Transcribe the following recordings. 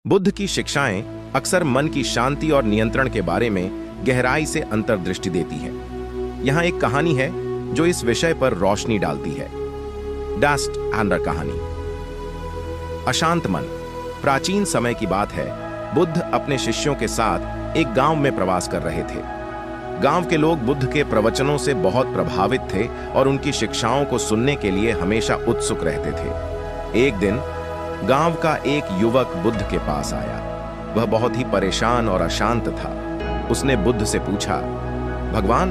बुद्ध की शिक्षाएं अक्सर मन की शांति और नियंत्रण के बारे में गहराई से अंतर्दृष्टि देती है। यहाँ एक कहानी है जो इस विषय पर रोशनी डालती है। डास्ट एंडर कहानी। अशांत मन। प्राचीन समय की बात है। बुद्ध अपने शिष्यों के साथ एक गांव में प्रवास कर रहे थे। गांव के लोग बुद्ध के प्रवचनों से बहुत प्रभावित थे और उनकी शिक्षाओं को सुनने के लिए हमेशा उत्सुक रहते थे। एक दिन गांव का एक युवक बुद्ध के पास आया। वह बहुत ही परेशान और अशांत था। उसने बुद्ध से पूछा, भगवान,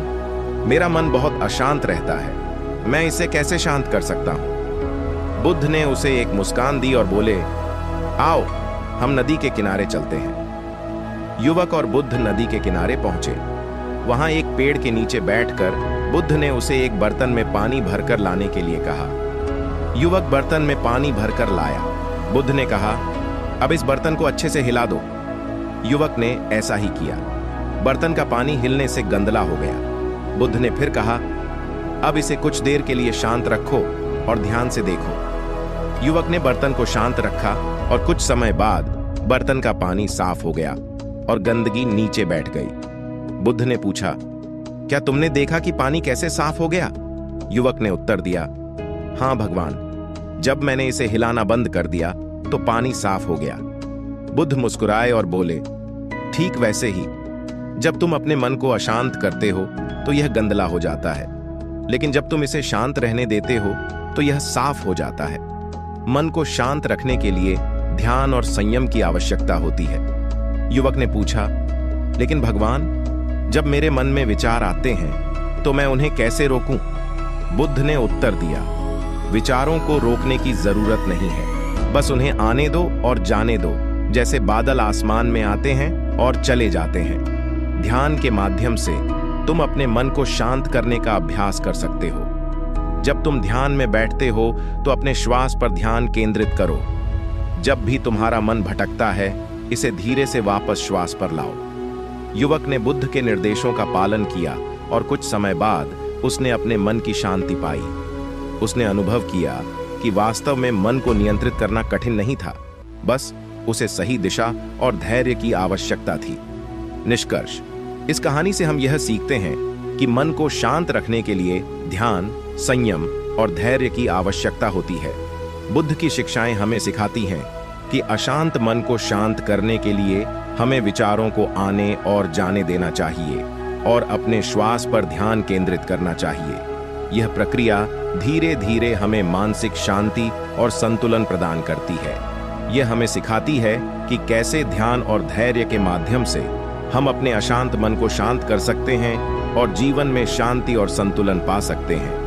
मेरा मन बहुत अशांत रहता है, मैं इसे कैसे शांत कर सकता हूं? बुद्ध ने उसे एक मुस्कान दी और बोले, आओ हम नदी के किनारे चलते हैं। युवक और बुद्ध नदी के किनारे पहुंचे। वहां एक पेड़ के नीचे बैठकर बुद्ध ने उसे एक बर्तन में पानी भरकर लाने के लिए कहा। युवक बर्तन में पानी भरकर लाया। बुद्ध ने कहा, अब इस बर्तन को अच्छे से हिला दो। युवक ने ऐसा ही किया। बर्तन का पानी हिलने से गंदला हो गया। बुद्ध ने फिर कहा, अब इसे कुछ देर के लिए शांत रखो और ध्यान से देखो। युवक ने बर्तन को शांत रखा और कुछ समय बाद बर्तन का पानी साफ हो गया और गंदगी नीचे बैठ गई। बुद्ध ने पूछा, क्या तुमने देखा कि पानी कैसे साफ हो गया? युवक ने उत्तर दिया, हां भगवान, जब मैंने इसे हिलाना बंद कर दिया तो पानी साफ हो गया। बुद्ध मुस्कुराए और बोले, ठीक वैसे ही जब तुम अपने मन को अशांत करते हो तो यह गंदला हो जाता है, लेकिन जब तुम इसे शांत रहने देते हो तो यह साफ हो जाता है। मन को शांत रखने के लिए ध्यान और संयम की आवश्यकता होती है। युवक ने पूछा, लेकिन भगवान, जब मेरे मन में विचार आते हैं तो मैं उन्हें कैसे रोकूं? बुद्ध ने उत्तर दिया, विचारों को रोकने की जरूरत नहीं है, बस उन्हें आने दो और जाने दो, जैसे बादल आसमान में आते हैं और चले जाते हैं। ध्यान के माध्यम से तुम अपने मन को शांत करने का अभ्यास कर सकते हो। जब तुम ध्यान में बैठते हो तो अपने श्वास पर ध्यान केंद्रित करो। जब भी तुम्हारा मन भटकता है, इसे धीरे से वापस श्वास पर लाओ। युवक ने बुद्ध के निर्देशों का पालन किया और कुछ समय बाद उसने अपने मन की शांति पाई। उसने अनुभव किया कि वास्तव में मन को नियंत्रित करना कठिन नहीं था, बस उसे सही दिशा और धैर्य की आवश्यकता थी। निष्कर्ष, इस कहानी से हम यह सीखते हैं कि मन को शांत रखने के लिए ध्यान, संयम और धैर्य की आवश्यकता होती है। बुद्ध की शिक्षाएं हमें सिखाती हैं कि अशांत मन को शांत करने के लिए हमें विचारों को आने और जाने देना चाहिए और अपने श्वास पर ध्यान केंद्रित करना चाहिए। यह प्रक्रिया धीरे धीरे हमें मानसिक शांति और संतुलन प्रदान करती है। यह हमें सिखाती है कि कैसे ध्यान और धैर्य के माध्यम से हम अपने अशांत मन को शांत कर सकते हैं और जीवन में शांति और संतुलन पा सकते हैं।